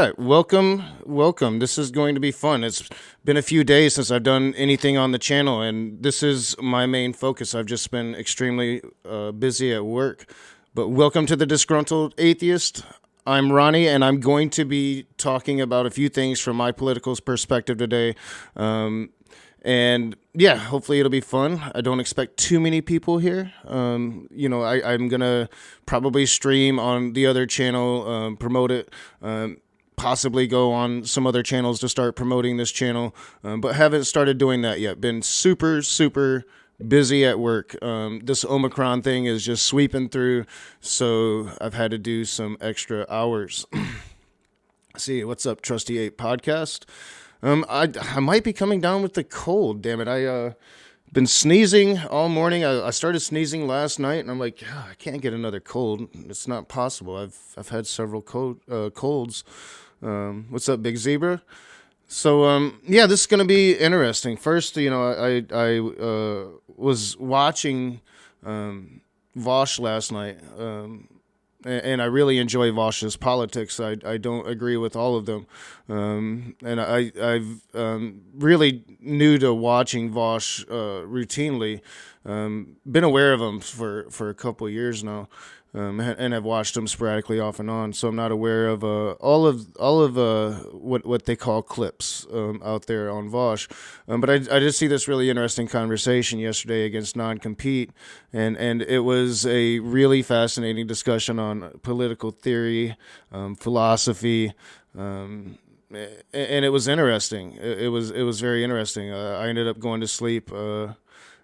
right, welcome. This is going to be fun. It's been a few days since I've done anything on the channel, and this is my main focus. I've just been extremely busy at work. But welcome to the Disgruntled Atheist. I'm Ronnie, and I'm going to be talking about a few things from my political perspective today. And yeah, hopefully it'll be fun. I don't expect too many people here. I'm going to probably stream on the other channel, promote it, possibly go on some other channels to start promoting this channel, but haven't started doing that yet. Been super busy at work. This Omicron thing is just sweeping through, so I've had to do some extra hours. See, what's up, Trusty 8 Podcast? I might be coming down with the cold, damn it. I been sneezing all morning. I started sneezing last night, and I'm like, I can't get another cold. It's not possible. I've had several colds. What's up, Big Zebra? So yeah, this is gonna be interesting. First, I was watching Vosh last night. And I really enjoy Vosh's politics. I don't agree with all of them. And I've really new to watching Vosh routinely. Been aware of him for a couple of years now. And I've watched him sporadically off and on, so I'm not aware of all of what they call clips out there on Vosh. But I did see this really interesting conversation yesterday against non-compete, and it was a really fascinating discussion on political theory, philosophy, and it was interesting. It was very interesting. I ended up going to sleep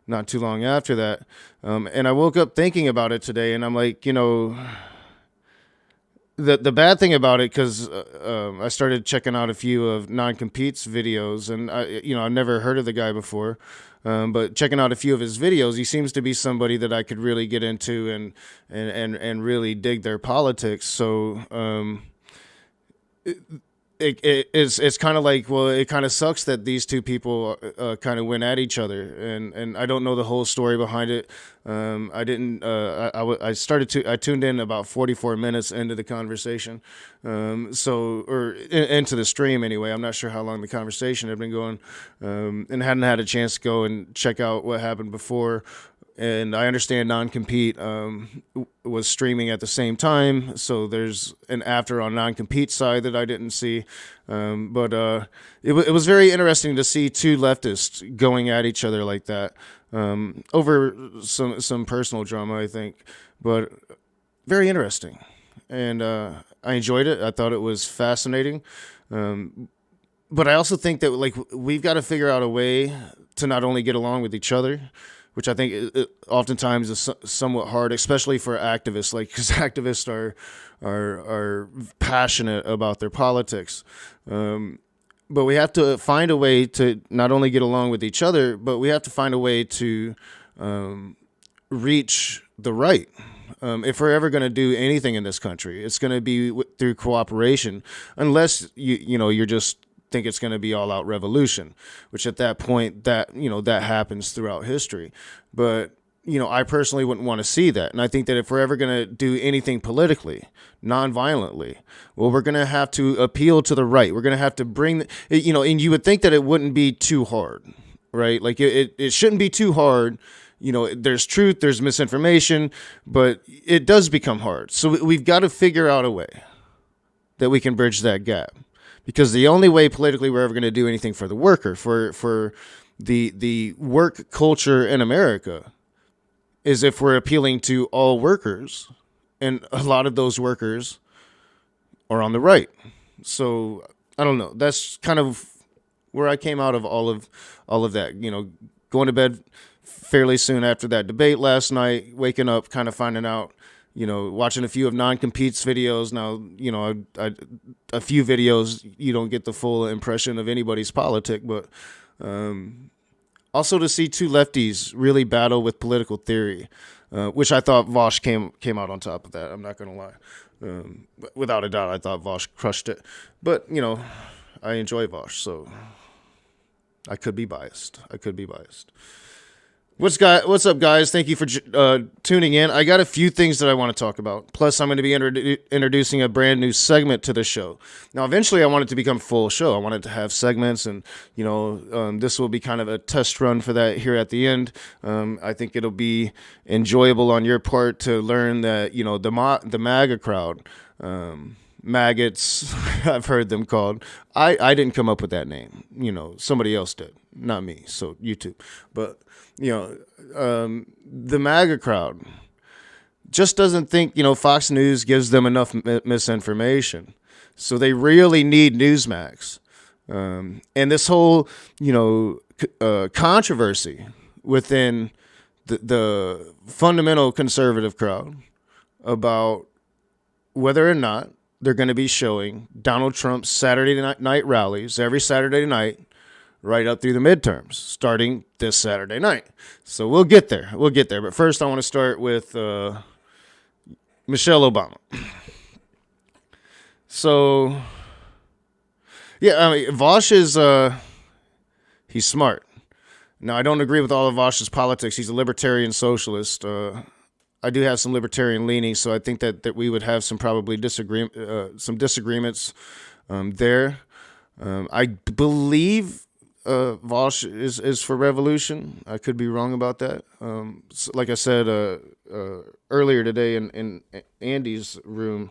not too long after that. And I woke up thinking about it today, and I'm like, the bad thing about it, because I started checking out a few of Non-Compete's videos, and I've never heard of the guy before, but checking out a few of his videos, he seems to be somebody that I could really get into and really dig their politics. So it's kind of like, well, it kind of sucks that these two people kind of went at each other, and I don't know the whole story behind it. I didn't. I tuned in about 44 minutes into the conversation, into the stream anyway. I'm not sure how long the conversation had been going, and hadn't had a chance to go and check out what happened before. And I understand Non-Compete was streaming at the same time, so there's an after on Non-Compete side that I didn't see. But it was very interesting to see two leftists going at each other like that over some personal drama, I think. But very interesting, and I enjoyed it. I thought it was fascinating. But I also think that we've got to figure out a way to not only get along with each other, which I think oftentimes is somewhat hard, especially for activists, because activists are passionate about their politics. But we have to find a way to not only get along with each other, but we have to find a way to reach the right. If we're ever going to do anything in this country, it's going to be through cooperation, unless you're just think it's going to be all out revolution, which at that point that happens throughout history. But I personally wouldn't want to see that. And I think that if we're ever going to do anything politically, non-violently, well, we're going to have to appeal to the right. We're going to have to bring, and you would think that it wouldn't be too hard, right? Like it shouldn't be too hard. There's truth, there's misinformation, but it does become hard. So we've got to figure out a way that we can bridge that gap. Because the only way politically we're ever going to do anything for the worker, for the work culture in America, is if we're appealing to all workers, and a lot of those workers are on the right. So I don't know. That's kind of where I came out of all of that. Going to bed fairly soon after that debate last night, waking up, kind of finding out. Watching a few of Non-Compete's videos. Now, a few videos, you don't get the full impression of anybody's politic, but also to see two lefties really battle with political theory, which I thought Vosh came out on top of that. I'm not going to lie. Without a doubt, I thought Vosh crushed it. But, I enjoy Vosh, so I could be biased. What's up, guys? Thank you for tuning in. I got a few things that I want to talk about. Plus, I'm going to be introducing a brand new segment to the show. Now, eventually, I want it to become a full show. I want it to have segments, and this will be kind of a test run for that here at the end. I think it'll be enjoyable on your part to learn that the MAGA crowd. Maggots, I've heard them called. I didn't come up with that name. Somebody else did, not me. So YouTube, but the MAGA crowd just doesn't think Fox News gives them enough misinformation. So they really need Newsmax. And this whole controversy within the fundamental conservative crowd about whether or not they're going to be showing Donald Trump's Saturday night rallies every Saturday night right up through the midterms, starting this Saturday night. So we'll get there. But first, I want to start with Michelle Obama. So, Vosh is he's smart. Now, I don't agree with all of Vosh's politics. He's a libertarian socialist. I do have some libertarian leanings, so I think that we would have some disagreements there. I believe Vosh is for revolution. I could be wrong about that. Like I said earlier today in Andy's room,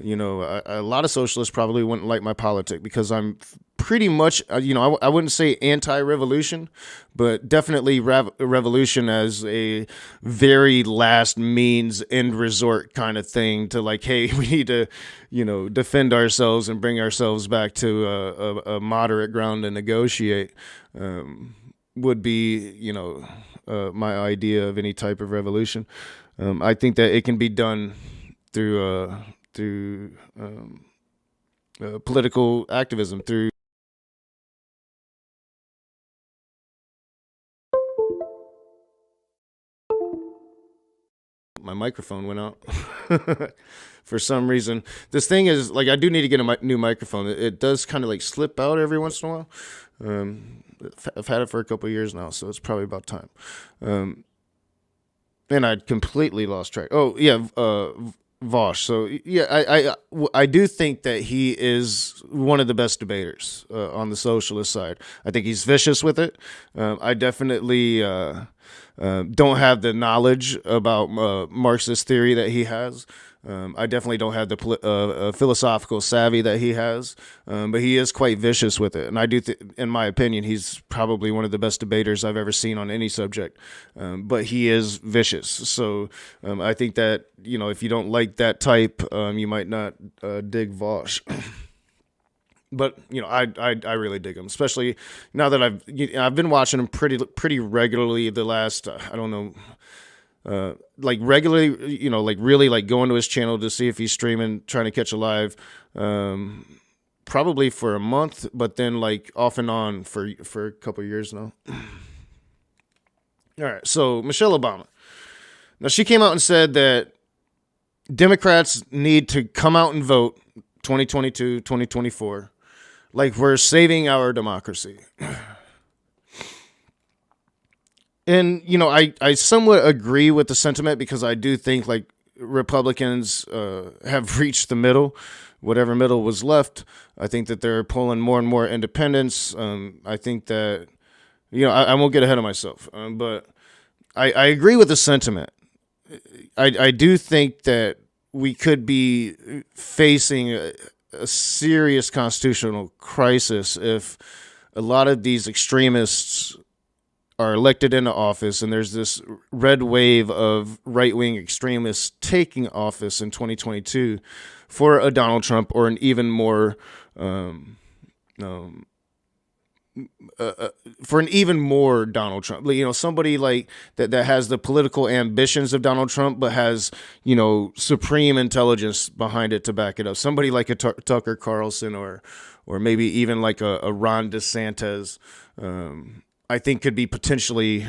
a lot of socialists probably wouldn't like my politic because I'm pretty much, I wouldn't say anti-revolution, but definitely revolution as a very last means end resort kind of thing to like, hey, we need to, defend ourselves and bring ourselves back to a moderate ground and negotiate would be, my idea of any type of revolution. I think that it can be done through political activism, through my microphone went out for some reason. This thing is like, I do need to get a new microphone. It does kind of like slip out every once in a while. I've had it for a couple of years now, so it's probably about time. And I'd completely lost track. Oh yeah, Vosh. So yeah, I do think that he is one of the best debaters on the socialist side. I think he's vicious with it. I definitely don't have the knowledge about Marxist theory that he has. I definitely don't have the philosophical savvy that he has, but he is quite vicious with it. And I do, in my opinion, he's probably one of the best debaters I've ever seen on any subject. But he is vicious. So I think that, if you don't like that type, you might not dig Vosh. But I really dig him, especially now that I've been watching him pretty regularly the last I don't know. Like regularly, like really like going to his channel to see if he's streaming, trying to catch a live, probably for a month, but then like off and on for a couple of years now. All right. So Michelle Obama. Now she came out and said that Democrats need to come out and vote 2022, 2024. Like we're saving our democracy. And, I somewhat agree with the sentiment because I do think like Republicans have reached the middle, whatever middle was left. I think that they're pulling more and more independents. I think that, I won't get ahead of myself, but I agree with the sentiment. I do think that we could be facing a serious constitutional crisis if a lot of these extremists are elected into office, and there's this red wave of right-wing extremists taking office in 2022 for a Donald Trump or an even more for an even more Donald Trump, somebody like that has the political ambitions of Donald Trump, but has, supreme intelligence behind it to back it up. Somebody like a Tucker Carlson or maybe even like a Ron DeSantis, I think could be potentially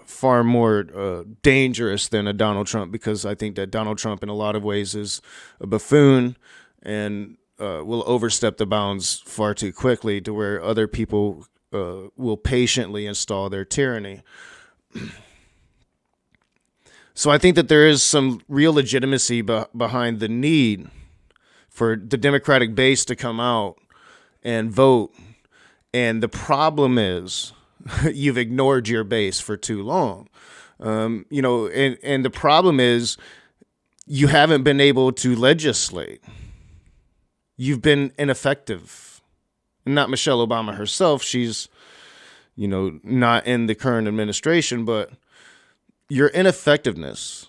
far more dangerous than a Donald Trump, because I think that Donald Trump in a lot of ways is a buffoon and will overstep the bounds far too quickly to where other people will patiently install their tyranny. So I think that there is some real legitimacy behind the need for the Democratic base to come out and vote. And the problem is you've ignored your base for too long. And the problem is you haven't been able to legislate. You've been ineffective. Not Michelle Obama herself. She's, not in the current administration, but your ineffectiveness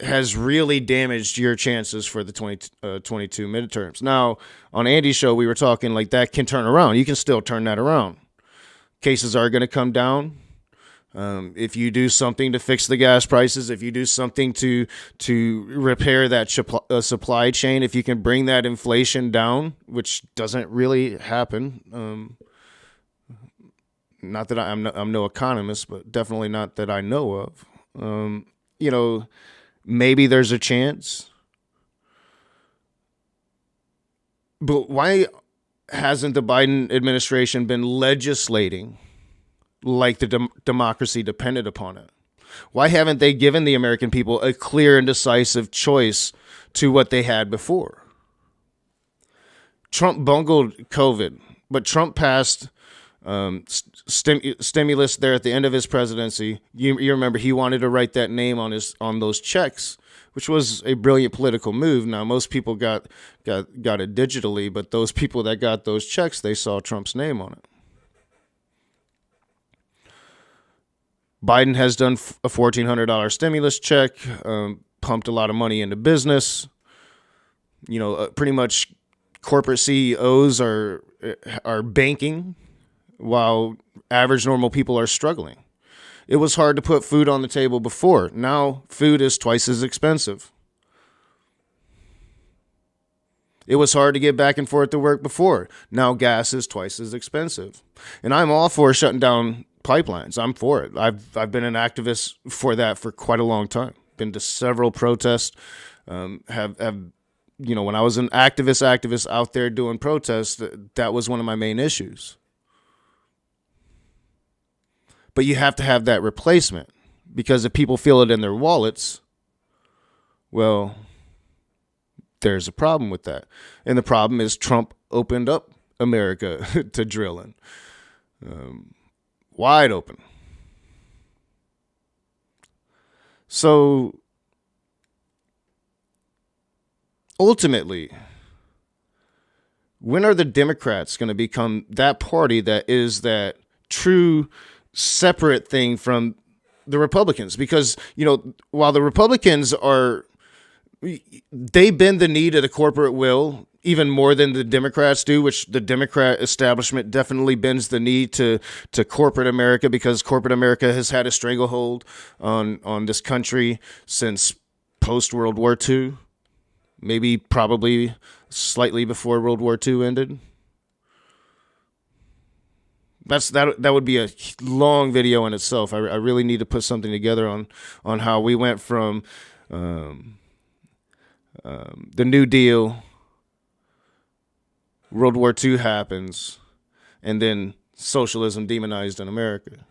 has really damaged your chances for the 2022 midterms. Now, on Andy's show, we were talking like that can turn around. You can still turn that around. Cases are going to come down. If you do something to fix the gas prices, if you do something to repair that supply chain, if you can bring that inflation down, which doesn't really happen. Not that I'm no economist, but definitely not that I know of. Maybe there's a chance. But why hasn't the Biden administration been legislating like the democracy depended upon it? Why haven't they given the American people a clear and decisive choice to what they had before? Trump bungled COVID, but Trump passed stimulus there at the end of his presidency. You remember he wanted to write that name on those checks, which was a brilliant political move. Now most people got it digitally, but those people that got those checks, they saw Trump's name on it. Biden has done a $1,400 stimulus check, pumped a lot of money into business. Pretty much corporate CEOs are banking while average normal people are struggling. It was hard to put food on the table before. Now food is twice as expensive. It was hard to get back and forth to work before. Now gas is twice as expensive. And I'm all for shutting down pipelines. I'm for it. I've been an activist for that for quite a long time. Been to several protests. When I was an activist out there doing protests, that was one of my main issues. But you have to have that replacement, because if people feel it in their wallets, well, there's a problem with that. And the problem is Trump opened up America to drilling. Wide open. So ultimately, when are the Democrats going to become that party that is that true separate thing from the Republicans? Because, while the Republicans they bend the knee to the corporate will even more than the Democrats do, which the Democrat establishment definitely bends the knee to corporate America, because corporate America has had a stranglehold on this country since post-World War II, maybe probably slightly before World War II ended. That would be a long video in itself. I really need to put something together on how we went from the New Deal, World War II happens, and then socialism demonized in America.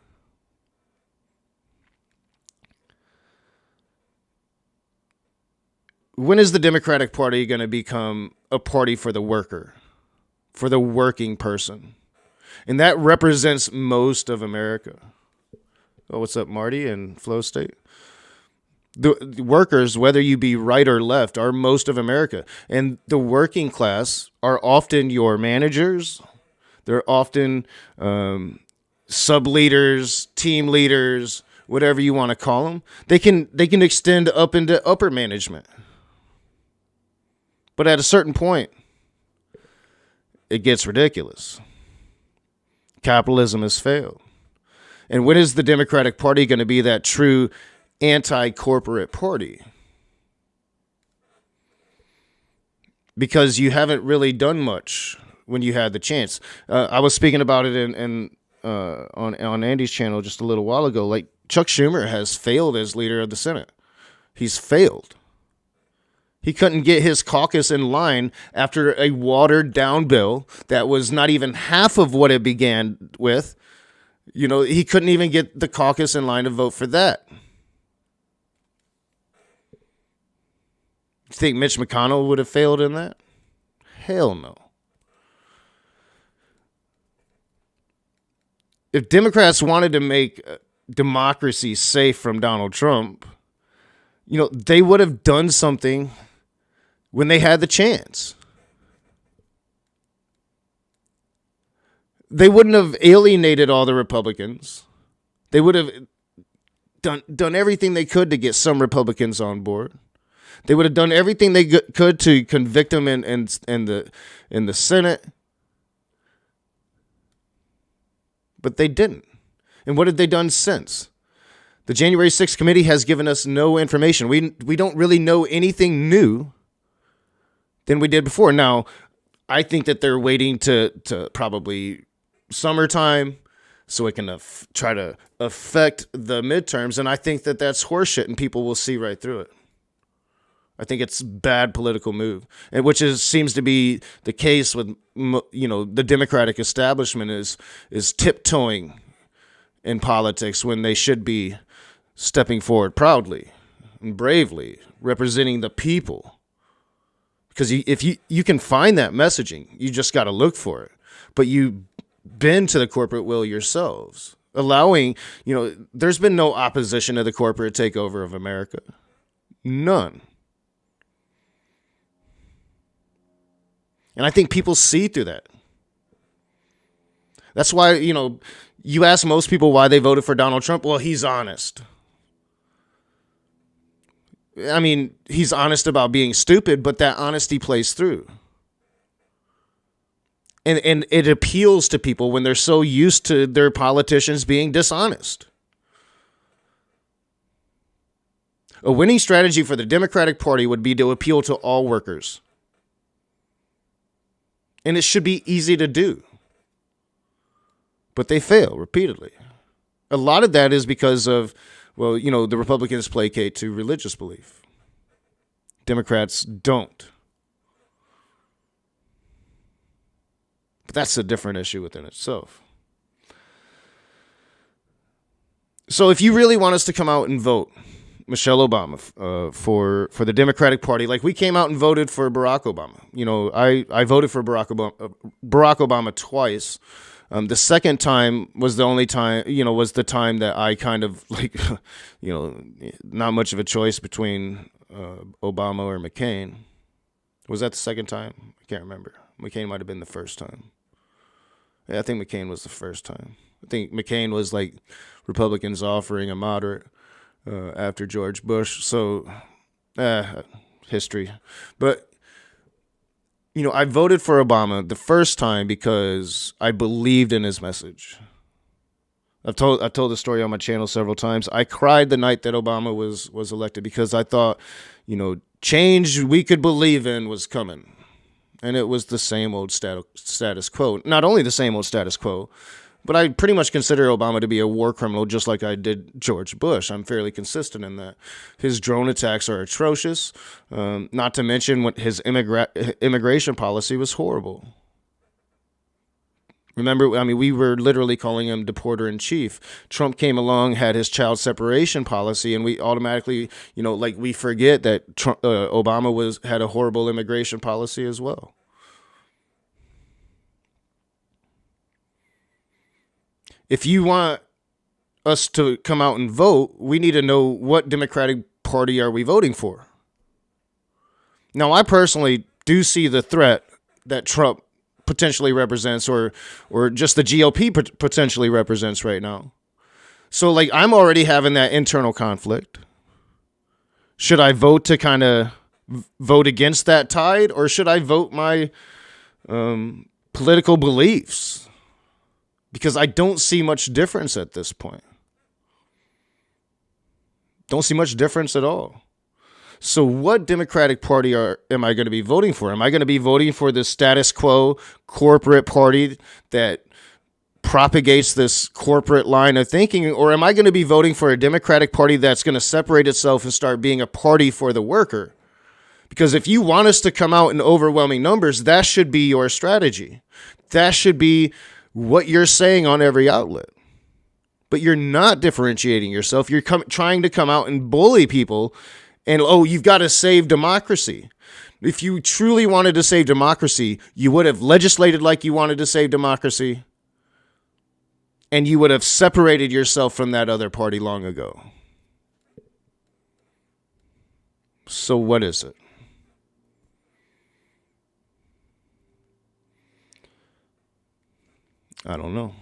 When is the Democratic Party going to become a party for the worker, for the working person? And that represents most of America. Oh, what's up, Marty and Flow State? The workers, whether you be right or left, are most of America. And the working class are often your managers. They're often sub-leaders, team leaders, whatever you want to call them. They can extend up into upper management. But at a certain point, it gets ridiculous. Capitalism has failed. And when is the Democratic Party going to be that true anti-corporate party? Because you haven't really done much when you had the chance. I was speaking about it on Andy's channel just a little while ago. Like, Chuck Schumer has failed as leader of the Senate. He's failed. He couldn't get his caucus in line after a watered-down bill that was not even half of what it began with. He couldn't even get the caucus in line to vote for that. Think Mitch McConnell would have failed in that? Hell no. If Democrats wanted to make democracy safe from Donald Trump, they would have done something when they had the chance. They wouldn't have alienated all the Republicans. They would have done everything they could to get some Republicans on board. They would have done everything they could to convict him in the Senate. But they didn't. And what have they done since? The January 6th committee has given us no information. We don't really know anything new than we did before. Now, I think that they're waiting to probably summertime so it can try to affect the midterms. And I think that that's horseshit and people will see right through it. I think it's a bad political move, and which seems to be the case with the Democratic establishment is tiptoeing in politics when they should be stepping forward proudly and bravely, representing the people. Because if you can find that messaging, you just got to look for it. But you bend to the corporate will yourselves, allowing there's been no opposition to the corporate takeover of America, none. And I think people see through that. That's why, you ask most people why they voted for Donald Trump. Well, he's honest. I mean, he's honest about being stupid, but that honesty plays through. And it appeals to people when they're so used to their politicians being dishonest. A winning strategy for the Democratic Party would be to appeal to all workers. And it should be easy to do. But they fail repeatedly. A lot of that is because of, the Republicans placate to religious belief. Democrats don't. But that's a different issue within itself. So if you really want us to come out and vote Michelle Obama for the Democratic Party, like we came out and voted for Barack Obama. I voted for Barack Obama twice. The second time was the only time, was the time that I kind of not much of a choice between Obama or McCain. Was that the second time? I can't remember. McCain might have been the first time. Yeah, I think McCain was the first time. I think McCain was like Republicans offering a moderate after George Bush. So, history. But, I voted for Obama the first time because I believed in his message. I've told the story on my channel several times. I cried the night that Obama was elected because I thought, change we could believe in was coming. And it was the same old status quo. Not only the same old status quo, but I pretty much consider Obama to be a war criminal, just like I did George Bush. I'm fairly consistent in that. His drone attacks are atrocious, not to mention what his immigration policy was horrible. Remember, we were literally calling him deporter in chief. Trump came along, had his child separation policy, and we automatically, we forget that Obama had a horrible immigration policy as well. If you want us to come out and vote, we need to know what Democratic Party are we voting for. Now, I personally do see the threat that Trump potentially represents, or just the GOP potentially represents right now. So, I'm already having that internal conflict. Should I vote to kind of vote against that tide, or should I vote my political beliefs? Because I don't see much difference at this point. Don't see much difference at all. So what Democratic Party am I going to be voting for? Am I going to be voting for the status quo corporate party that propagates this corporate line of thinking? Or am I going to be voting for a Democratic Party that's going to separate itself and start being a party for the worker? Because if you want us to come out in overwhelming numbers, that should be your strategy. That should be what you're saying on every outlet. But you're not differentiating yourself. You're trying to come out and bully people And, oh, you've got to save democracy. If you truly wanted to save democracy, you would have legislated like you wanted to save democracy, and you would have separated yourself from that other party long ago. So what is it? I don't know.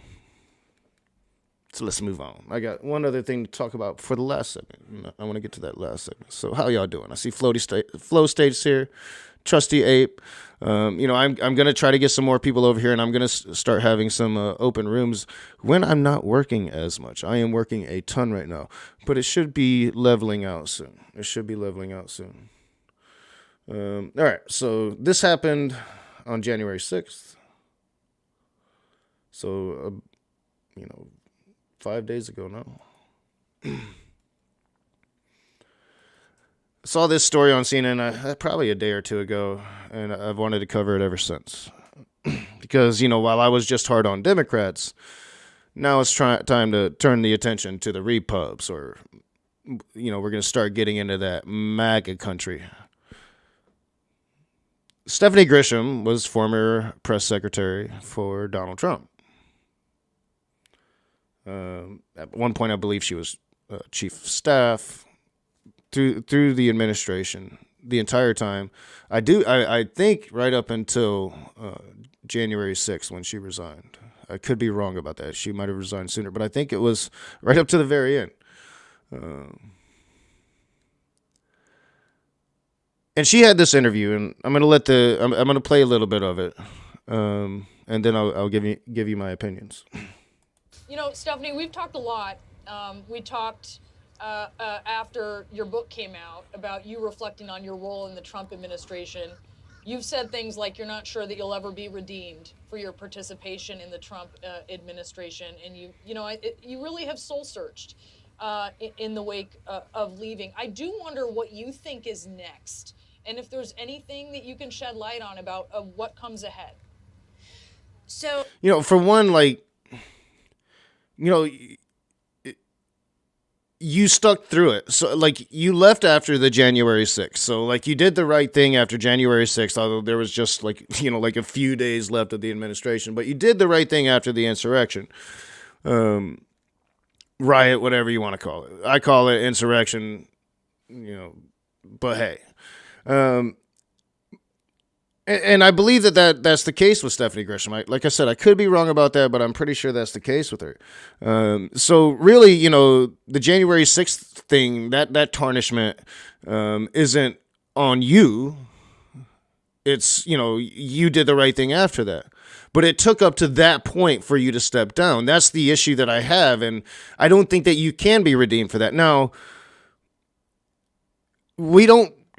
So let's move on. I got one other thing to talk about for the last segment. I want to get to that last segment. So how y'all doing? I see Flow State's here, Trusty Ape. I'm going to try to get some more people over here, and I'm going to start having some open rooms when I'm not working as much. I am working a ton right now, but it should be leveling out soon. All right, so this happened on January 6th. So, 5 days ago now. Saw this story on CNN probably a day or two ago, and I've wanted to cover it ever since. Because, while I was just hard on Democrats, now it's time to turn the attention to the repubs, or, we're going to start getting into that MAGA country. Stephanie Griffin was former press secretary for Donald Trump. At one point, I believe she was chief of staff through the administration the entire time. I think right up until January 6th when she resigned. I could be wrong about that. She might have resigned sooner, but I think it was right up to the very end. And she had this interview, and I'm gonna play a little bit of it, and then I'll give you my opinions. Stephanie, we've talked a lot. We talked after your book came out about you reflecting on your role in the Trump administration. You've said things like you're not sure that you'll ever be redeemed for your participation in the Trump administration, and you really have soul searched in the wake of leaving. I do wonder what you think is next, and if there's anything that you can shed light on about what comes ahead. So, for one, you stuck through it. So, you left after the January 6th. So, you did the right thing after January 6th, although there was just, a few days left of the administration. But you did the right thing after the insurrection. Riot, whatever you want to call it. I call it insurrection, but hey. And I believe that's the case with Stephanie Griffin. Like I said, I could be wrong about that, but I'm pretty sure that's the case with her. So really, the January 6th thing, that tarnishment isn't on you. It's, you did the right thing after that. But it took up to that point for you to step down. That's the issue that I have, and I don't think that you can be redeemed for that. Now,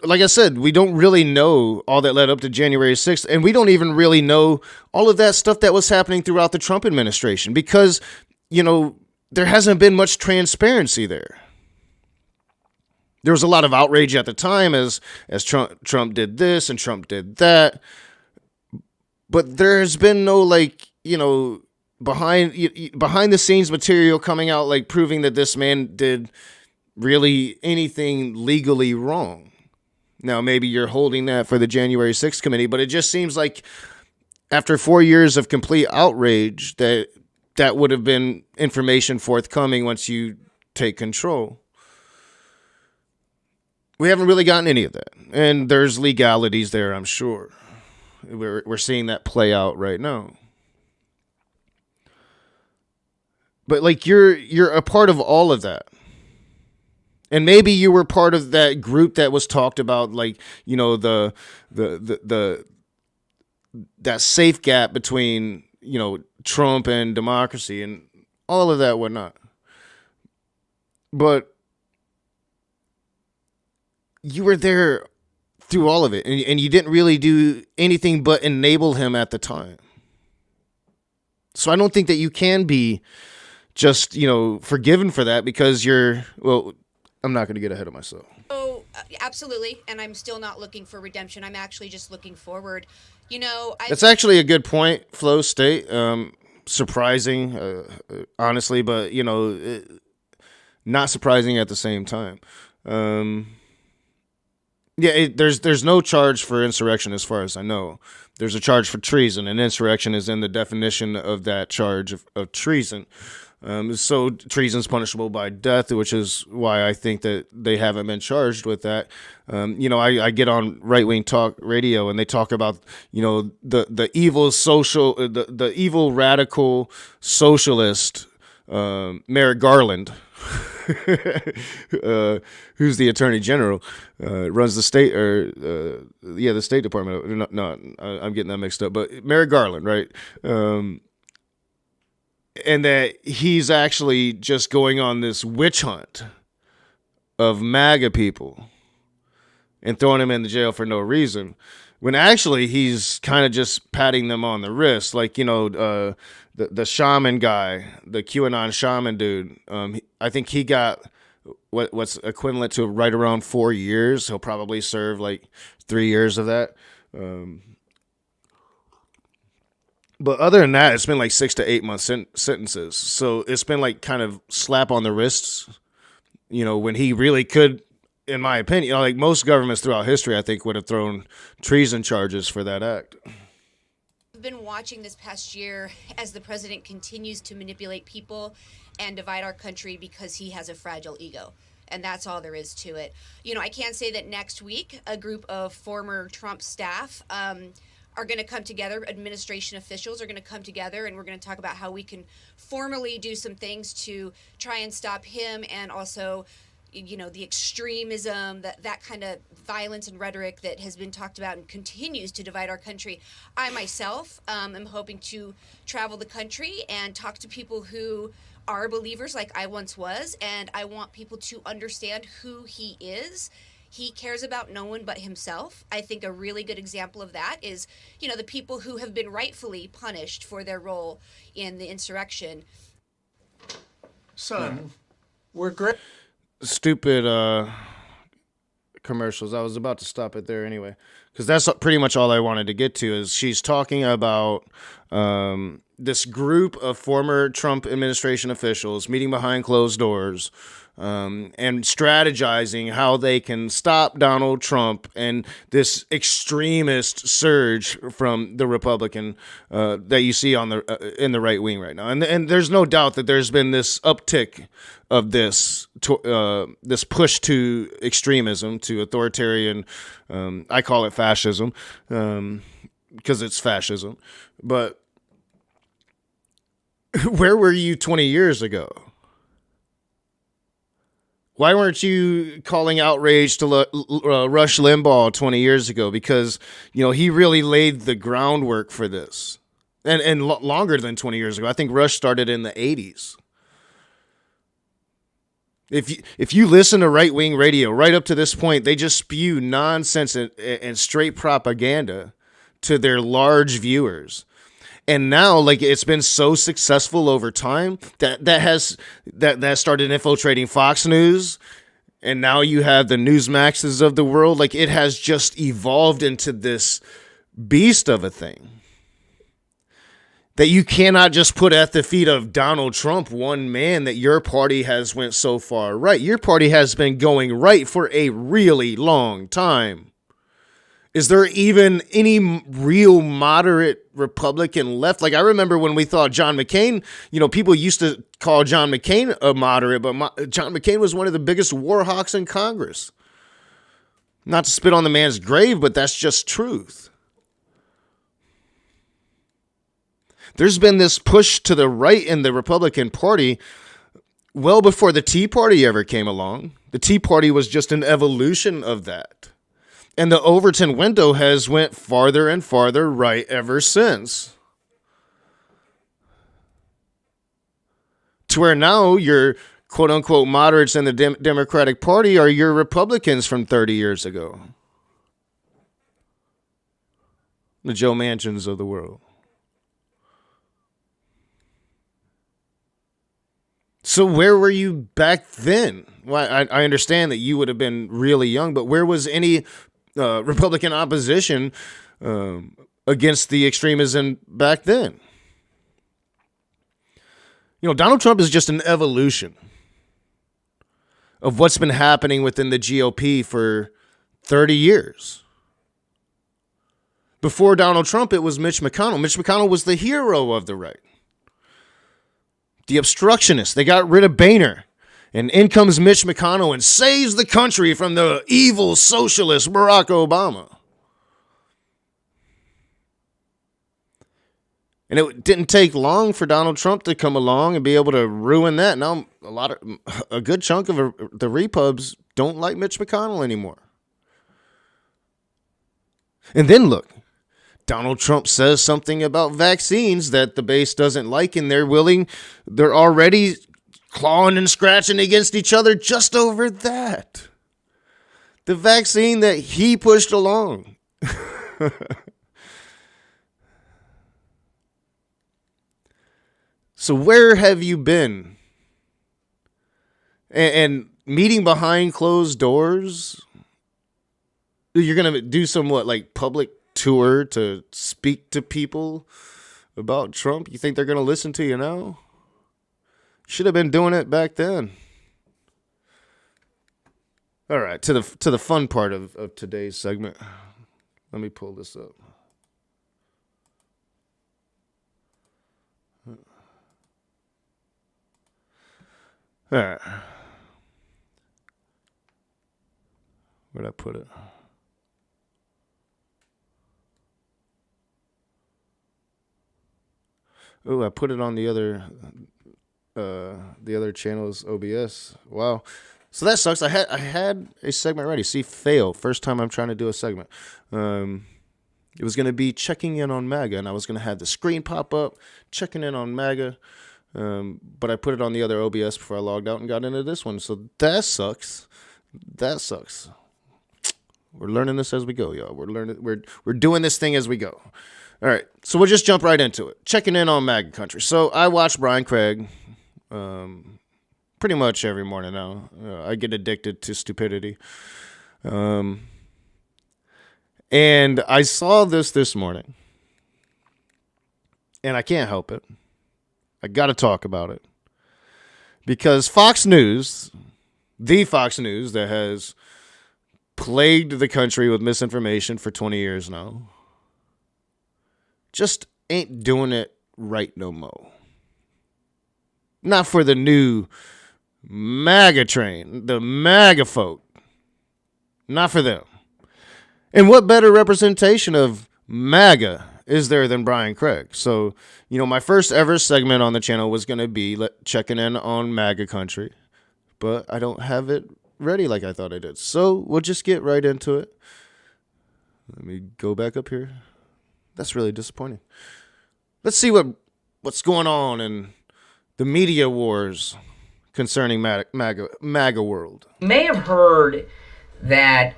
like I said, we don't really know all that led up to January 6th, and we don't even really know all of that stuff that was happening throughout the Trump administration because, there hasn't been much transparency there. There was a lot of outrage at the time as Trump did this and Trump did that, but there's been no, behind the scenes material coming out, proving that this man did really anything legally wrong. Now, maybe you're holding that for the January 6th committee, but it just seems like after 4 years of complete outrage that would have been information forthcoming once you take control. We haven't really gotten any of that. And there's legalities there, I'm sure. We're seeing that play out right now. But you're a part of all of that. And maybe you were part of that group that was talked about, the that safe gap between, Trump and democracy and all of that whatnot. But you were there through all of it, and you didn't really do anything but enable him at the time. So I don't think that you can be just, forgiven for that because I'm not going to get ahead of myself. Oh, absolutely. And I'm still not looking for redemption. I'm actually just looking forward. That's actually a good point, Flow State. Surprising, honestly, but, not surprising at the same time. Yeah, there's no charge for insurrection as far as I know. There's a charge for treason, and insurrection is in the definition of that charge of treason. So treason is punishable by death, which is why I think that they haven't been charged with that. I get on right-wing talk radio and they talk about, the evil the evil radical socialist, Merrick Garland, who's the attorney general, runs the state, the State Department. No, I'm getting that mixed up, but Merrick Garland, right? And that he's actually just going on this witch hunt of MAGA people and throwing them in the jail for no reason, when actually he's kind of just patting them on the wrist. Like, the shaman guy, the QAnon shaman dude, I think he got what's equivalent to right around 4 years. He'll probably serve like 3 years of that. But other than that, it's been like 6 to 8 month sentences. So it's been like kind of slap on the wrists, when he really could, in my opinion, like most governments throughout history, I think would have thrown treason charges for that act. I've been watching this past year as the president continues to manipulate people and divide our country because he has a fragile ego. And that's all there is to it. I can say that next week, a group of former Trump staff are going to come together. Administration officials are going to come together, and we're going to talk about how we can formally do some things to try and stop him, and also, the extremism, that kind of violence and rhetoric that has been talked about and continues to divide our country. I myself am hoping to travel the country and talk to people who are believers like I once was, and I want people to understand who he is. He cares about no one but himself. I think a really good example of that is, the people who have been rightfully punished for their role in the insurrection. Son, we're great. Stupid commercials. I was about to stop it there anyway, because that's pretty much all I wanted to get to. Is she's talking about this group of former Trump administration officials meeting behind closed doors, and strategizing how they can stop Donald Trump and this extremist surge from the Republican that you see on the in the right wing right now. And there's no doubt that there's been this uptick of this push to extremism, to authoritarian. I call it fascism because it's fascism. But where were you 20 years ago? Why weren't you calling outrage to Rush Limbaugh 20 years ago? Because, he really laid the groundwork for this. And longer than 20 years ago. I think Rush started in the 80s. If you listen to right-wing radio, right up to this point, they just spew nonsense and straight propaganda to their large viewers. And now, like, it's been so successful over time that started infiltrating Fox News, and now you have the Newsmaxes of the world. Like, it has just evolved into this beast of a thing that you cannot just put at the feet of Donald Trump, one man, that your party has went so far right. Your party has been going right for a really long time. Is there even any real moderate Republican left? Like, I remember when we thought John McCain, people used to call John McCain a moderate, but John McCain was one of the biggest war hawks in Congress. Not to spit on the man's grave, but that's just truth. There's been this push to the right in the Republican Party well before the Tea Party ever came along. The Tea Party was just an evolution of that. And the Overton window has went farther and farther right ever since. To where now your quote-unquote moderates in the Democratic Party are your Republicans from 30 years ago. The Joe Manchins of the world. So where were you back then? Well, I understand that you would have been really young, but where was any Republican opposition against the extremism back then? Donald Trump is just an evolution of what's been happening within the GOP for 30 years. Before Donald Trump, it was Mitch McConnell. Mitch McConnell was the hero of the right. The obstructionist. They got rid of Boehner. And in comes Mitch McConnell and saves the country from the evil socialist Barack Obama. And it didn't take long for Donald Trump to come along and be able to ruin that. Now, a good chunk of the Repubs don't like Mitch McConnell anymore. And then look, Donald Trump says something about vaccines that the base doesn't like, and they're already clawing and scratching against each other just over that. The vaccine that he pushed along. So where have you been? And meeting behind closed doors? You're going to do some, public tour to speak to people about Trump? You think they're going to listen to you now? Should have been doing it back then. All right, to the fun part of today's segment. Let me pull this up. All right. Where'd I put it? Oh, I put it on the other channel's OBS. Wow. So that sucks. I had a segment ready. See, fail. First time I'm trying to do a segment. It was going to be checking in on MAGA, and I was going to have the screen pop up, checking in on MAGA. But I put it on the other OBS before I logged out and got into this one. So that sucks. That sucks. We're learning this as we go, y'all. We're doing this thing as we go. All right. So we'll just jump right into it. Checking in on MAGA country. So I watch Brian Craig pretty much every morning now. I get addicted to stupidity. And I saw this morning. And I can't help it. I got to talk about it. Because Fox News, the Fox News that has plagued the country with misinformation for 20 years now, just ain't doing it right no mo. Not for the new MAGA train, the MAGA folk. Not for them. And what better representation of MAGA is there than Brian Craig? So, my first ever segment on the channel was going to be checking in on MAGA country, but I don't have it ready like I thought I did. So we'll just get right into it. Let me go back up here. That's really disappointing. Let's see what's going on in the media wars concerning MAGA world. You may have heard that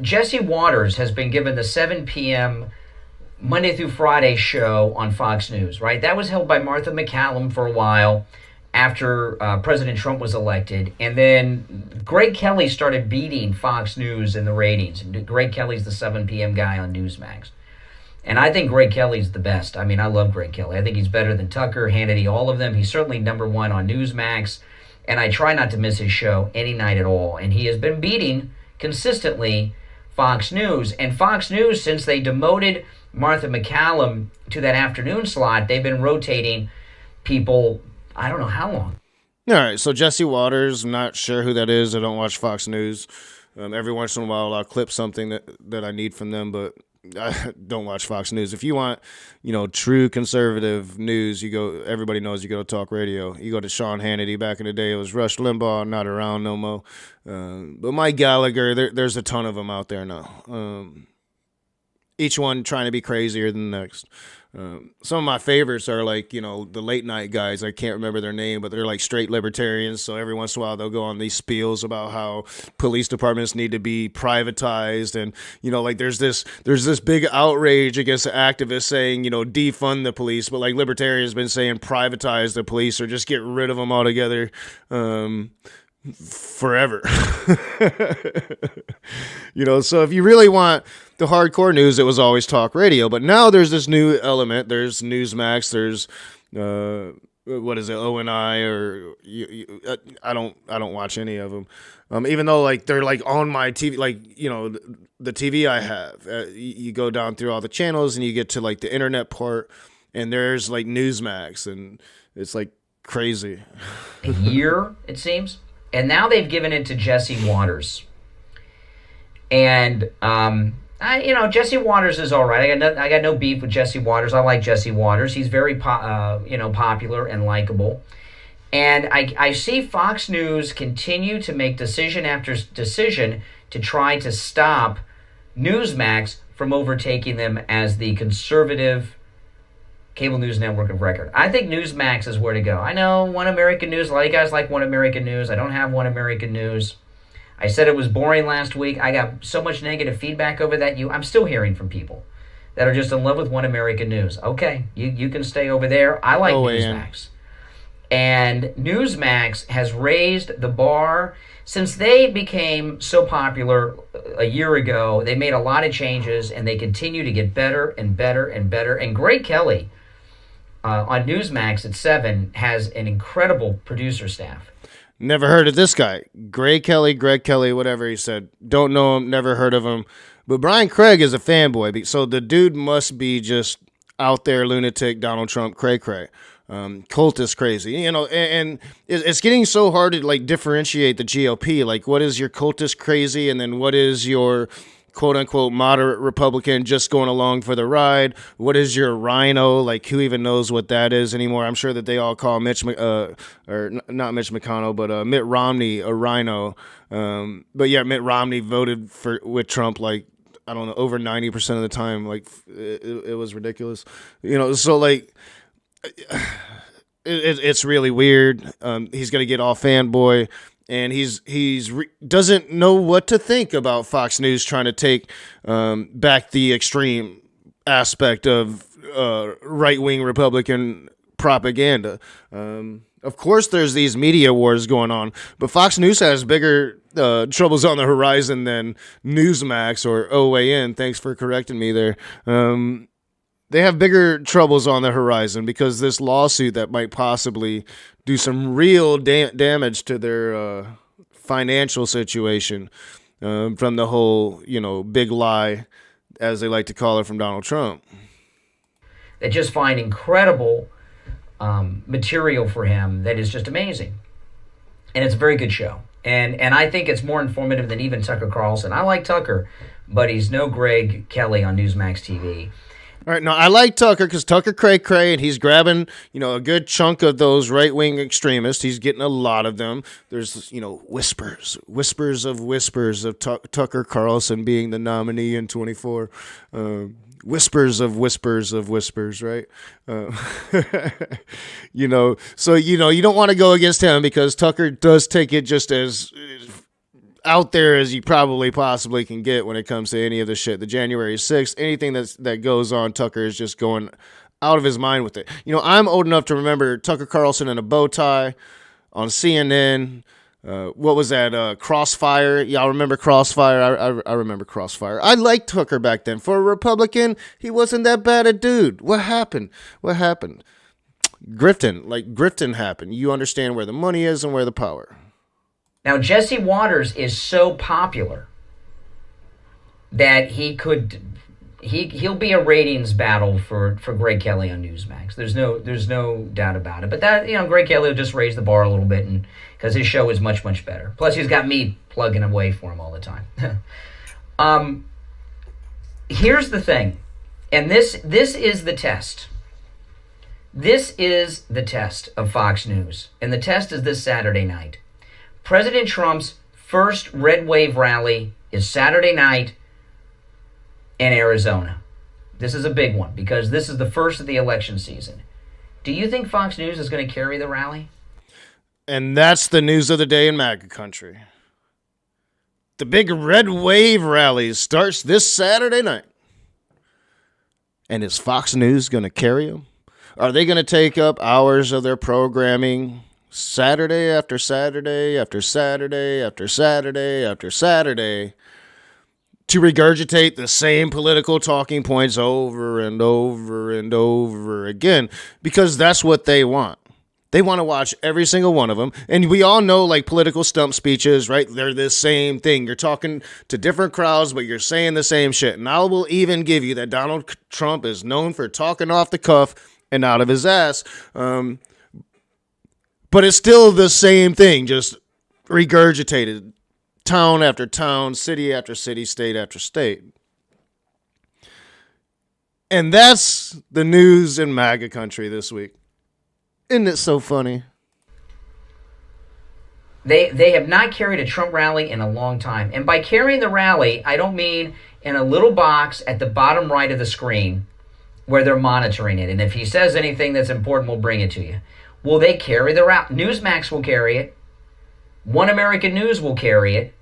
Jesse Waters has been given the 7 p.m. Monday through Friday show on Fox News, right? That was held by Martha McCallum for a while after President Trump was elected. And then Greg Kelly started beating Fox News in the ratings. Greg Kelly's the 7 p.m. guy on Newsmax. And I think Greg Kelly's the best. I mean, I love Greg Kelly. I think he's better than Tucker, Hannity, all of them. He's certainly number one on Newsmax. And I try not to miss his show any night at all. And he has been beating consistently Fox News. And Fox News, since they demoted Martha McCallum to that afternoon slot, they've been rotating people, I don't know how long. All right, so Jesse Waters, I'm not sure who that is. I don't watch Fox News. Every once in a while, I'll clip something that I need from them, but I don't watch Fox News. If you want, true conservative news, everybody knows you go to talk radio. You go to Sean Hannity. Back in the day, it was Rush Limbaugh, not around no more. But Mike Gallagher, there's a ton of them out there now. Each one trying to be crazier than the next. Some of my favorites are the late night guys. I can't remember their name, but they're like straight libertarians. So every once in a while they'll go on these spiels about how police departments need to be privatized. And, there's this big outrage against activists saying, defund the police. But libertarians been saying privatize the police or just get rid of them altogether. Forever. So if you really want the hardcore news, it was always talk radio, but now there's this new element. There's Newsmax, there's what is it, O and I, or I don't watch any of them. Even though like they're like on my TV, like the TV I have. You go down through all the channels and you get to like the internet part, and there's like Newsmax, and it's like crazy. A year, it seems, and now they've given it to Jesse Waters, and Jesse Waters is all right. I got no beef with Jesse Waters. I like Jesse Waters. He's very popular and likable. And I see Fox News continue to make decision after decision to try to stop Newsmax from overtaking them as the conservative cable news network of record. I think Newsmax is where to go. I know One American News. A lot of you guys like One American News. I don't have One American News. I said it was boring last week. I got so much negative feedback over that. I'm still hearing from people that are just in love with One American News. Okay, you can stay over there. I like Newsmax. And Newsmax has raised the bar. Since they became so popular a year ago, they made a lot of changes, and they continue to get better and better and better. And Greg Kelly on Newsmax at 7 has an incredible producer staff. Never heard of this guy. Greg Kelly, whatever he said. Don't know him, never heard of him. But Brian Craig is a fanboy, so the dude must be just out there, lunatic, Donald Trump, cray-cray. Cultist crazy, and it's getting so hard to like differentiate the GOP. Like, what is your cultist crazy, and then what is your quote unquote moderate Republican just going along for the ride? What is your rhino? Like, who even knows what that is anymore? I'm sure that they all call not Mitch McConnell, but Mitt Romney a rhino. But yeah, Mitt Romney voted with Trump like, I don't know, over 90% of the time. Like, it was ridiculous, so like. It's really weird. He's gonna get all fanboy, and he's doesn't know what to think about Fox News trying to take back the extreme aspect of right-wing Republican propaganda. Of course, there's these media wars going on, but Fox News has bigger troubles on the horizon than Newsmax or OAN. Thanks for correcting me there. They have bigger troubles on the horizon because this lawsuit that might possibly do some real damage to their financial situation from the whole, big lie, as they like to call it, from Donald Trump. They just find incredible material for him that is just amazing. And it's a very good show. And I think it's more informative than even Tucker Carlson. I like Tucker, but he's no Greg Kelly on Newsmax TV. All right, now I like Tucker because Tucker cray, and he's grabbing, a good chunk of those right-wing extremists. He's getting a lot of them. There's, whispers of Tucker Carlson being the nominee in 24. Whispers of whispers, right? So, you don't want to go against him because Tucker does take it just as out there as you probably possibly can get when it comes to any of the shit. The January 6th, anything that goes on, Tucker is just going out of his mind with it. I'm old enough to remember Tucker Carlson in a bow tie on CNN. What was that? Crossfire. Y'all remember Crossfire? I remember Crossfire. I liked Tucker back then. For a Republican, he wasn't that bad a dude. What happened? Grifting happened. You understand where the money is and where the power. Now, Jesse Waters is so popular that he'll be a ratings battle for Greg Kelly on Newsmax. There's no doubt about it. But that, Greg Kelly will just raise the bar a little bit, and because his show is much, much better. Plus, he's got me plugging away for him all the time. Here's the thing, and this is the test. This is the test of Fox News, and the test is this Saturday night. President Trump's first red wave rally is Saturday night in Arizona. This is a big one because this is the first of the election season. Do you think Fox News is going to carry the rally? And that's the news of the day in MAGA country. The big red wave rally starts this Saturday night. And is Fox News going to carry them? Are they going to take up hours of their programming Saturday after Saturday after Saturday after Saturday after Saturday to regurgitate the same political talking points over and over and over again? Because that's what they want. They want to watch every single one of them. And we all know, like, political stump speeches, right? They're the same thing. You're talking to different crowds, but you're saying the same shit. And I will even give you that Donald Trump is known for talking off the cuff and out of his ass. But it's still the same thing, just regurgitated town after town, city after city, state after state. And that's the news in MAGA country this week. Isn't it so funny? They have not carried a Trump rally in a long time. And by carrying the rally, I don't mean in a little box at the bottom right of the screen where they're monitoring it. And if he says anything that's important, we'll bring it to you. Will they carry the rally? Newsmax will carry it. One American News will carry it.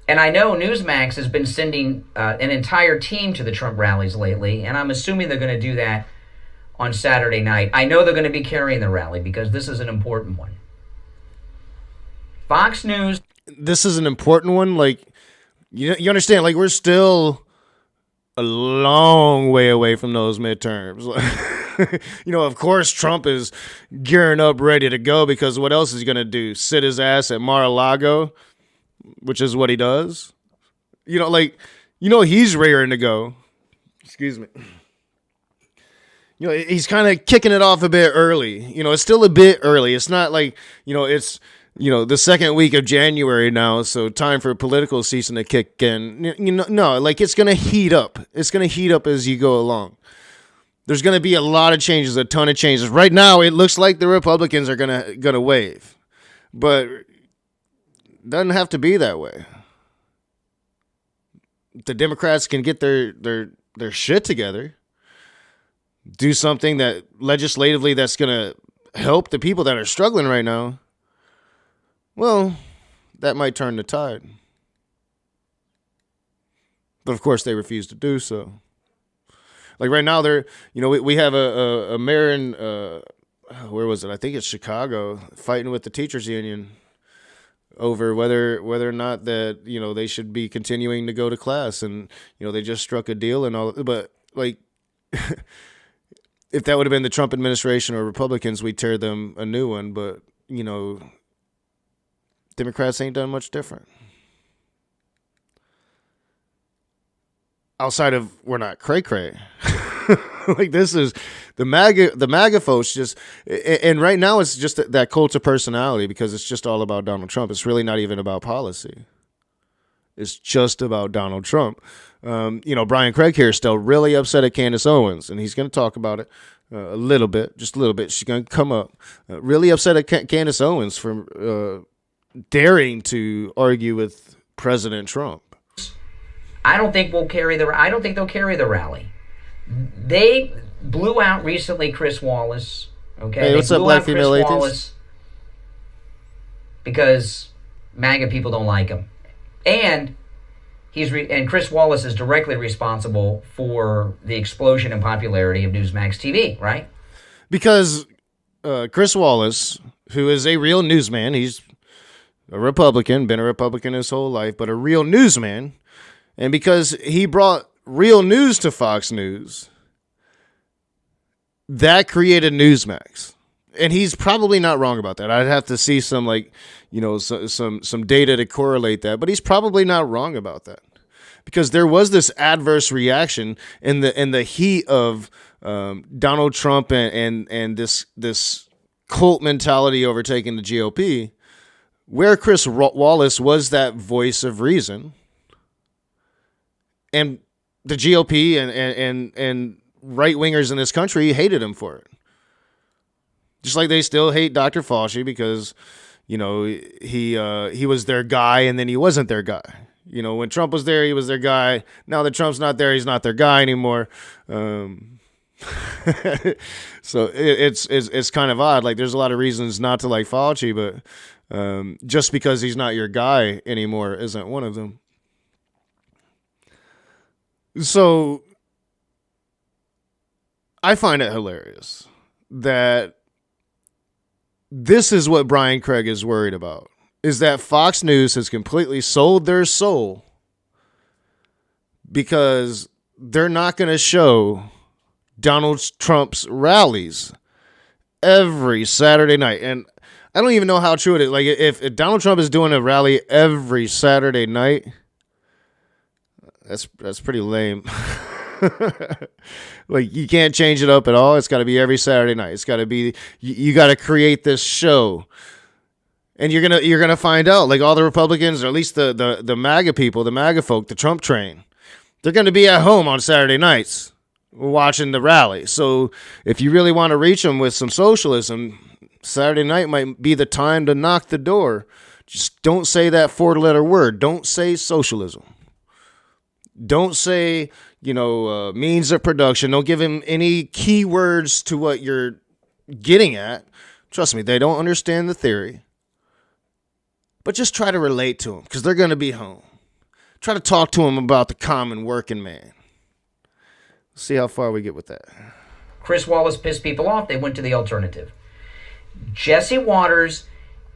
And I know Newsmax has been sending an entire team to the Trump rallies lately, and I'm assuming they're going to do that on Saturday night. I know they're going to be carrying the rally because this is an important one. Fox News. This is an important one. Like, you understand, like, we're still a long way away from those midterms. Of course, Trump is gearing up, ready to go, because what else is he going to do? Sit his ass at Mar-a-Lago? Which is what he does. He's raring to go. Excuse me. He's kind of kicking it off a bit early. It's still a bit early. It's not like, it's, the second week of January now, so time for political season to kick in. No, like, it's going to heat up. It's going to heat up as you go along. There's going to be a lot of changes, a ton of changes. Right now, it looks like the Republicans are going to wave. But doesn't have to be that way. The Democrats can get their shit together, do something that legislatively that's going to help the people that are struggling right now. Well, that might turn the tide. But of course, they refuse to do so. Like right now, we have a mayor in where was it? I think it's Chicago, fighting with the teachers union over whether or not that they should be continuing to go to class, and they just struck a deal and all. But like, if that would have been the Trump administration or Republicans, we'd tear them a new one. But Democrats ain't done much different. Outside of we're not cray cray. Like, this is the MAGA folks just, and right now it's just that cult of personality, because it's just all about Donald Trump. It's really not even about policy. It's just about Donald Trump. Brian Craig here is still really upset at Candace Owens, and he's going to talk about it a little bit, just a little bit. She's going to come up. Really upset at Candace Owens for daring to argue with President Trump. I don't think they'll carry the rally. They blew out recently Chris Wallace. Okay, hey, what's up, black female atheist? Because MAGA people don't like him, and and Chris Wallace is directly responsible for the explosion in popularity of Newsmax TV, right? Because Chris Wallace, who is a real newsman, he's a Republican, been a Republican his whole life, but a real newsman, and because he brought real news to Fox News, that created Newsmax. And he's probably not wrong about that. I'd have to see some some data to correlate that, but he's probably not wrong about that. Because there was this adverse reaction in the heat of Donald Trump and this cult mentality overtaking the GOP, where Chris Wallace was that voice of reason. And the GOP and right-wingers in this country hated him for it. Just like they still hate Dr. Fauci because, he was their guy and then he wasn't their guy. When Trump was there, he was their guy. Now that Trump's not there, he's not their guy anymore. So it's kind of odd. Like, there's a lot of reasons not to like Fauci, but just because he's not your guy anymore isn't one of them. So I find it hilarious that this is what Brian Craig is worried about, is that Fox News has completely sold their soul because they're not going to show Donald Trump's rallies every Saturday night. And I don't even know how true it is. Like, if Donald Trump is doing a rally every Saturday night, that's pretty lame. Like, you can't change it up at all. It's got to be every Saturday night. It's got to be, you got to create this show. And you're gonna find out, like, all the Republicans, or at least the MAGA people, the MAGA folk, the Trump train, they're gonna be at home on Saturday nights watching the rally. So if you really want to reach them with some socialism, Saturday night might be the time to knock the door. Just don't say that 4-letter word. Don't say socialism. Don't say, means of production. Don't give him any key words to what you're getting at. Trust me, they don't understand the theory. But just try to relate to them, because they're going to be home. Try to talk to them about the common working man. See how far we get with that. Chris Wallace pissed people off. They went to the alternative. Jesse Waters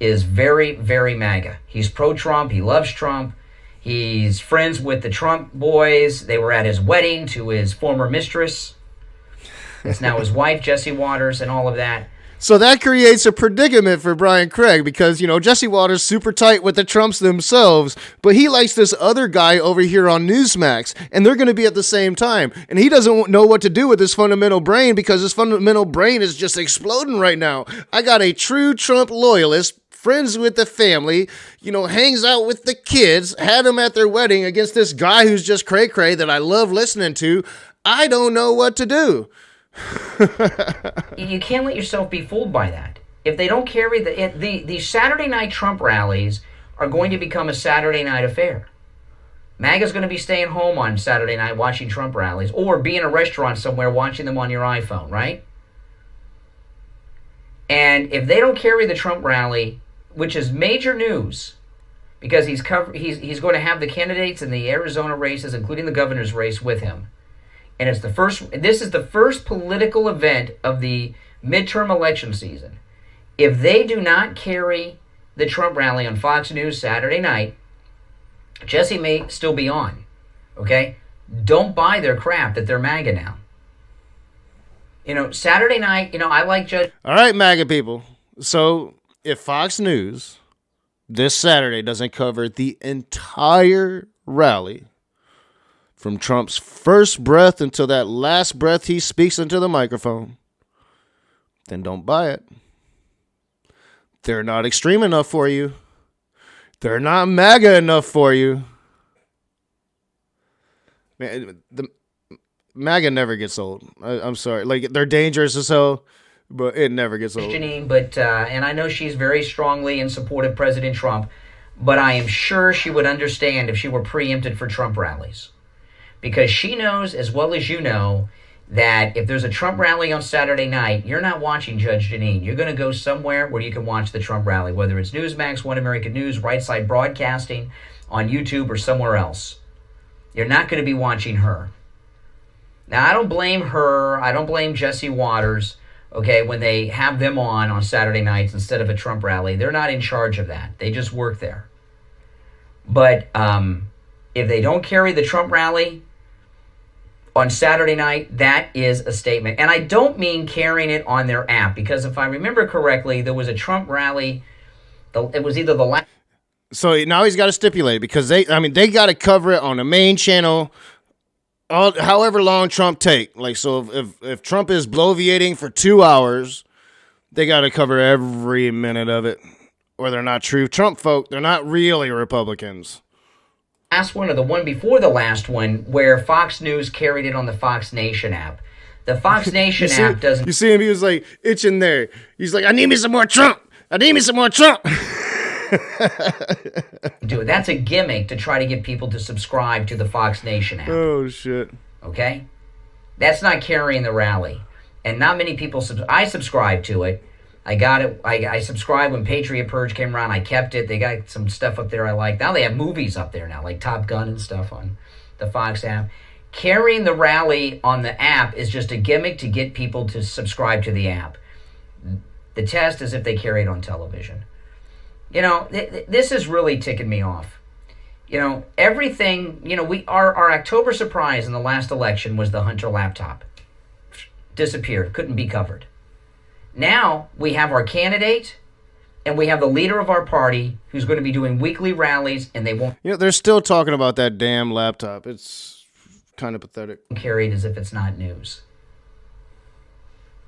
is very, very MAGA. He's pro-Trump. He loves Trump. He's friends with the Trump boys. They were at his wedding to his former mistress. It's now his wife, Jesse Waters, and all of that. So that creates a predicament for Brian Craig, because, Jesse Waters super tight with the Trumps themselves, but he likes this other guy over here on Newsmax, and they're going to be at the same time. And he doesn't know what to do with his fundamental brain, because his fundamental brain is just exploding right now. I got a true Trump loyalist, friends with the family, hangs out with the kids, had them at their wedding against this guy who's just cray-cray that I love listening to. I don't know what to do. You can't let yourself be fooled by that. If they don't carry the Saturday night Trump rallies are going to become a Saturday night affair. MAGA's going to be staying home on Saturday night watching Trump rallies, or be in a restaurant somewhere watching them on your iPhone, right? And if they don't carry the Trump rally, which is major news, because he's going to have the candidates in the Arizona races, including the governor's race, with him. And this is the first political event of the midterm election season. If they do not carry the Trump rally on Fox News Saturday night, Jesse may still be on. Okay? Don't buy their crap that they're MAGA now. Saturday night, I like Judge. All right, MAGA people. So if Fox News this Saturday doesn't cover the entire rally, from Trump's first breath until that last breath he speaks into the microphone, then don't buy it. They're not extreme enough for you. They're not MAGA enough for you. Man, the MAGA never gets old. I'm sorry. Like, they're dangerous as hell, but it never gets old. Janine, and I know she's very strongly in support of President Trump, but I am sure she would understand if she were preempted for Trump rallies. Because she knows, as well as you know, that if there's a Trump rally on Saturday night, you're not watching Judge Janine. You're going to go somewhere where you can watch the Trump rally, whether it's Newsmax, One American News, Right Side Broadcasting, on YouTube, or somewhere else. You're not going to be watching her. Now, I don't blame her. I don't blame Jesse Waters, okay, when they have them on Saturday nights instead of a Trump rally. They're not in charge of that. They just work there. But if they don't carry the Trump rally on Saturday night, that is a statement. And I don't mean carrying it on their app, because if I remember correctly, there was a Trump rally. It was either the last. So now he's got to stipulate, because they got to cover it on the main channel, however long Trump take. Like, so if Trump is bloviating for 2 hours, they got to cover every minute of it, or they're not true Trump folk. They're not really Republicans. Last one, or the one before the last one, where Fox News carried it on the Fox Nation app. The Fox Nation app doesn't. You see him? He was like itching there. He's like, I need me some more Trump. I need me some more Trump. Dude, that's a gimmick to try to get people to subscribe to the Fox Nation app. Oh, shit. Okay? That's not carrying the rally. And not many people. I subscribe to it. I got it. I subscribed when Patriot Purge came around. I kept it. They got some stuff up there I like. Now they have movies up there now, like Top Gun and stuff on the Fox app. Carrying the rally on the app is just a gimmick to get people to subscribe to the app. The test is if they carry it on television. This is really ticking me off. Everything, our October surprise in the last election was the Hunter laptop. Disappeared. Couldn't be covered. Now we have our candidate and we have the leader of our party who's going to be doing weekly rallies, and they won't They're still talking about that damn laptop. It's kind of pathetic. carry it as if it's not news.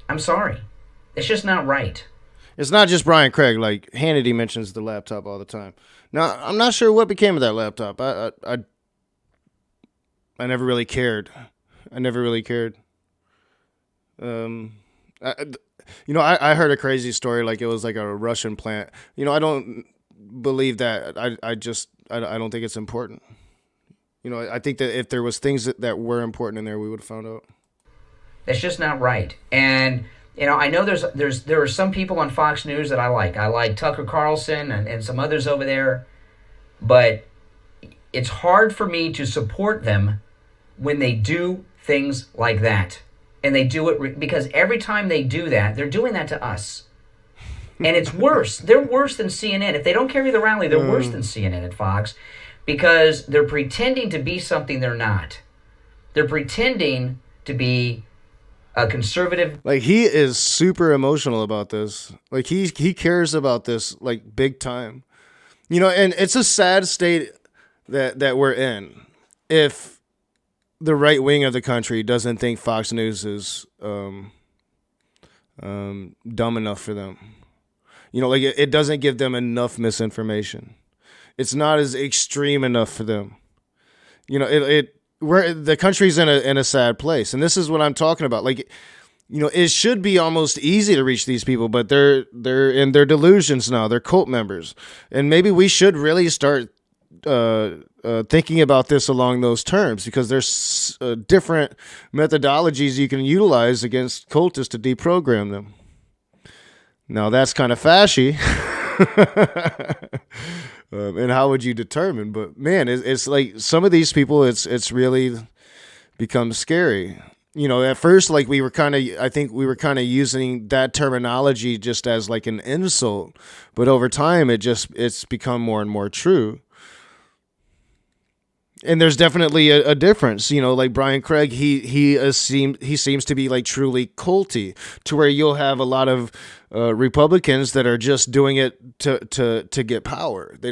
I'm sorry. It's just not right. It's not just Brian Craig. Like, Hannity mentions the laptop all the time. Now, I'm not sure what became of that laptop. I never really cared. I I heard a crazy story, like it was like a Russian plant. I don't believe that. I don't think it's important. I think that if there was things that were important in there, we would have found out. That's just not right. And I know there are some people on Fox News that I like. I like Tucker Carlson and some others over there, but it's hard for me to support them when they do things like that. And they do it because every time they do that, they're doing that to us. And it's worse. They're worse than CNN. If they don't carry the rally, they're worse than CNN at Fox, because they're pretending to be something they're not. They're pretending to be a conservative. Like, he is super emotional about this. Like, he cares about this, like, big time. And it's a sad state that we're in. If the right wing of the country doesn't think Fox News is dumb enough for them. Like, it doesn't give them enough misinformation. It's not as extreme enough for them. The country's in a sad place, and this is what I'm talking about. Like, it should be almost easy to reach these people, but they're in their delusions now. They're cult members, and maybe we should really start thinking about this along those terms, because there's different methodologies you can utilize against cultists to deprogram them. Now, that's kind of fashy. And how would you determine? But man, it's like some of these people, it's really become scary. At first, like, I think we were kind of using that terminology just as like an insult, but over time it's become more and more true. And there's definitely a difference, like Brian Craig, he seems to be like truly culty, to where you'll have a lot of Republicans that are just doing it to get power. They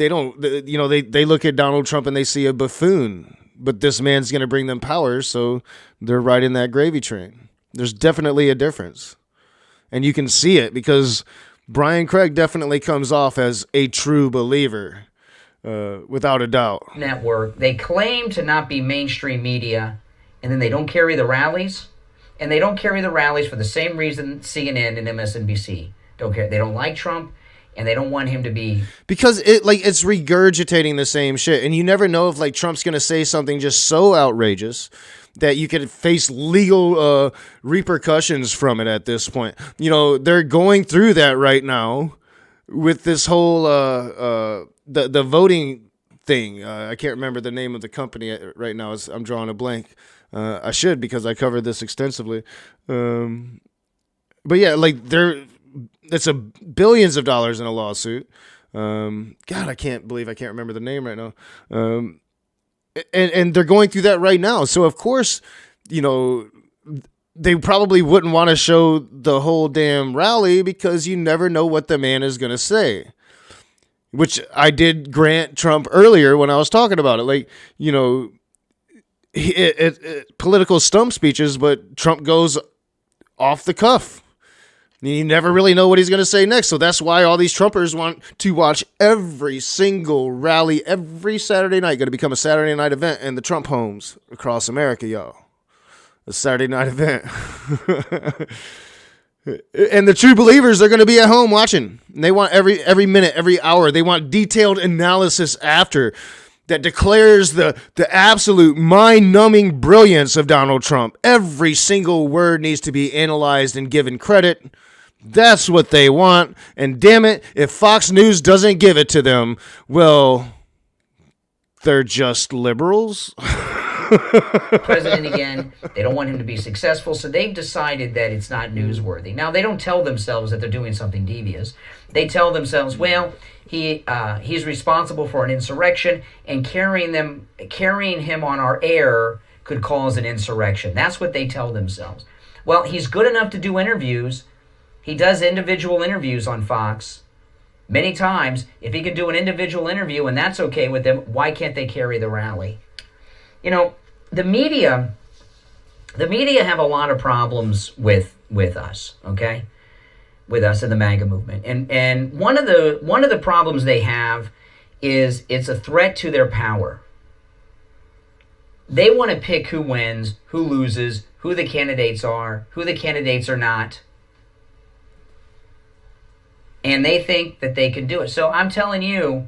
look at Donald Trump and they see a buffoon, but this man's going to bring them power, so they're riding that gravy train. There's definitely a difference, and you can see it because Brian Craig definitely comes off as a true believer. Without a doubt. Network. They claim to not be mainstream media, and then they don't carry the rallies. And they don't carry the rallies for the same reason CNN and MSNBC don't care. They don't like Trump, and they don't want him to be, because it's regurgitating the same shit, and you never know if like Trump's gonna say something just so outrageous that you could face legal repercussions from it at this point. They're going through that right now with this whole the voting thing. I can't remember the name of the company right now. I'm drawing a blank. I should, because I covered this extensively. But yeah, like it's billions of dollars in a lawsuit. God, I can't remember the name right now. And they're going through that right now. So of course, they probably wouldn't want to show the whole damn rally, because you never know what the man is going to say. Which I did grant Trump earlier when I was talking about it. Like, political stump speeches, but Trump goes off the cuff. You never really know what he's going to say next. So that's why all these Trumpers want to watch every single rally every Saturday night. Going to become a Saturday night event in the Trump homes across America, y'all. A Saturday night event. And the true believers are going to be at home watching. And they want every minute, every hour. They want detailed analysis after that declares the absolute mind-numbing brilliance of Donald Trump. Every single word needs to be analyzed and given credit. That's what they want. And damn it, if Fox News doesn't give it to them, well, they're just liberals. President again. They don't want him to be successful, so they've decided that it's not newsworthy. Now, they don't tell themselves that they're doing something devious. They tell themselves, well, he's responsible for an insurrection, and carrying him on our air could cause an insurrection. That's what they tell themselves. Well, he's good enough to do interviews. He does individual interviews on Fox many times. If he can do an individual interview and that's okay with them, why can't they carry the rally? You know, the media have a lot of problems with us, okay? With us in the MAGA movement. And one of the problems they have is it's a threat to their power. They want to pick who wins, who loses, who the candidates are, who the candidates are not. And they think that they can do it. So I'm telling you,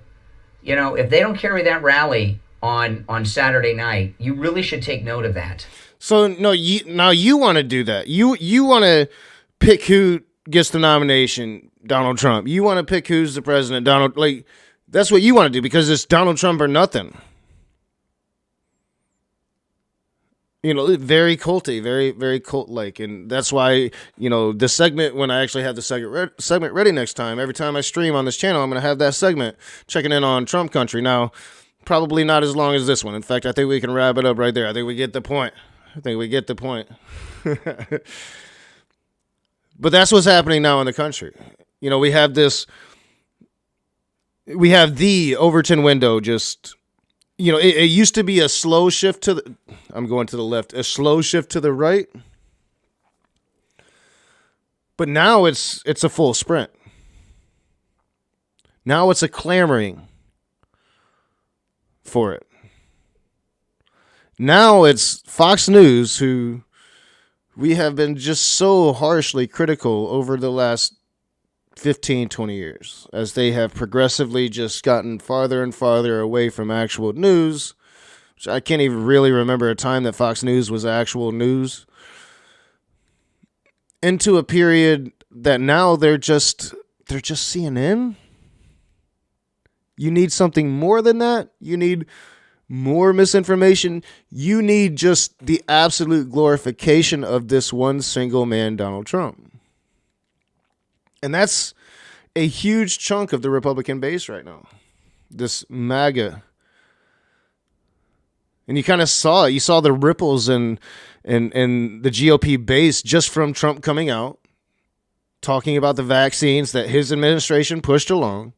you know, if they don't carry that rally on Saturday night, you really should take note of that. So no, you want to do that. You want to pick who gets the nomination, Donald Trump. You want to pick who's the president, Donald. Like, that's what you want to do because it's Donald Trump or nothing. You know, very culty, very, very cult-like. And that's why, you know, the segment, when I actually have the segment ready next time, every time I stream on this channel, I'm going to have that segment checking in on Trump country. Now, probably not as long as this one. In fact, I think we can wrap it up right there. I think we get the point. But that's what's happening now in the country. You know, we have the Overton window just, you know, it used to be a slow shift to the, I'm going to the left, a slow shift to the right. But now it's a full sprint. Now it's a clamoring for it. Now it's Fox News, who we have been just so harshly critical over the last 15, 20 years, as they have progressively just gotten farther and farther away from actual news, which I can't even really remember a time that Fox News was actual news, into a period that now they're just CNN. You need something more than that. You need more misinformation. You need just the absolute glorification of this one single man, Donald Trump. And that's a huge chunk of the Republican base right now. This MAGA. And you kind of saw it. You saw the ripples in the GOP base just from Trump coming out, talking about the vaccines that his administration pushed along.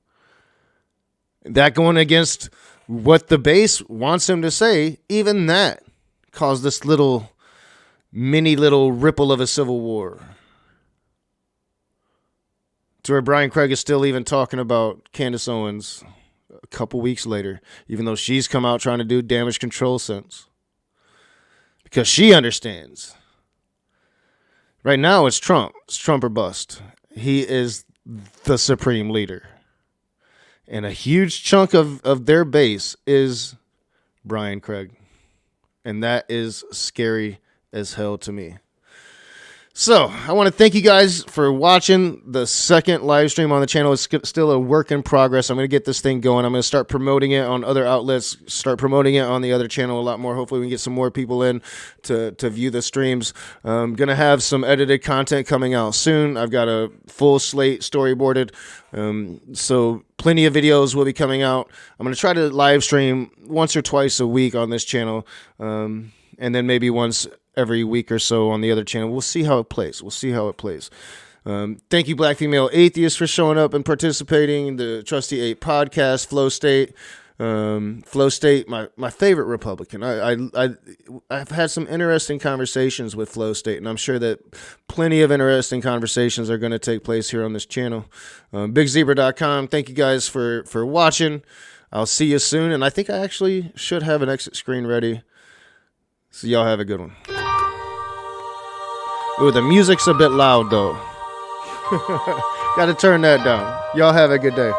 That going against what the base wants him to say, even that caused this little ripple of a civil war. To where Brian Craig is still even talking about Candace Owens a couple weeks later, even though she's come out trying to do damage control since. Because she understands. Right now it's Trump. It's Trump or bust. He is the supreme leader. And a huge chunk of their base is Brian Craig. And that is scary as hell to me. So, I want to thank you guys for watching the second live stream on the channel. It's still a work in progress. I'm going to get this thing going. I'm going to start promoting it on other outlets, start promoting it on the other channel a lot more. Hopefully, we can get some more people in to view the streams. I'm going to have some edited content coming out soon. I've got a full slate storyboarded. So, plenty of videos will be coming out. I'm going to try to live stream once or twice a week on this channel. And then maybe once every week or so on the other channel. We'll see how it plays. Thank you, Black Female Atheist, for showing up and participating. The Trusty 8 podcast, Flow State. Flow State, my favorite Republican. I've had some interesting conversations with Flow State, and I'm sure that plenty of interesting conversations are going to take place here on this channel. BigZebra.com. Thank you guys for watching. I'll see you soon, and I think I actually should have an exit screen ready. So y'all have a good one. Ooh, the music's a bit loud, though. Got to turn that down. Y'all have a good day.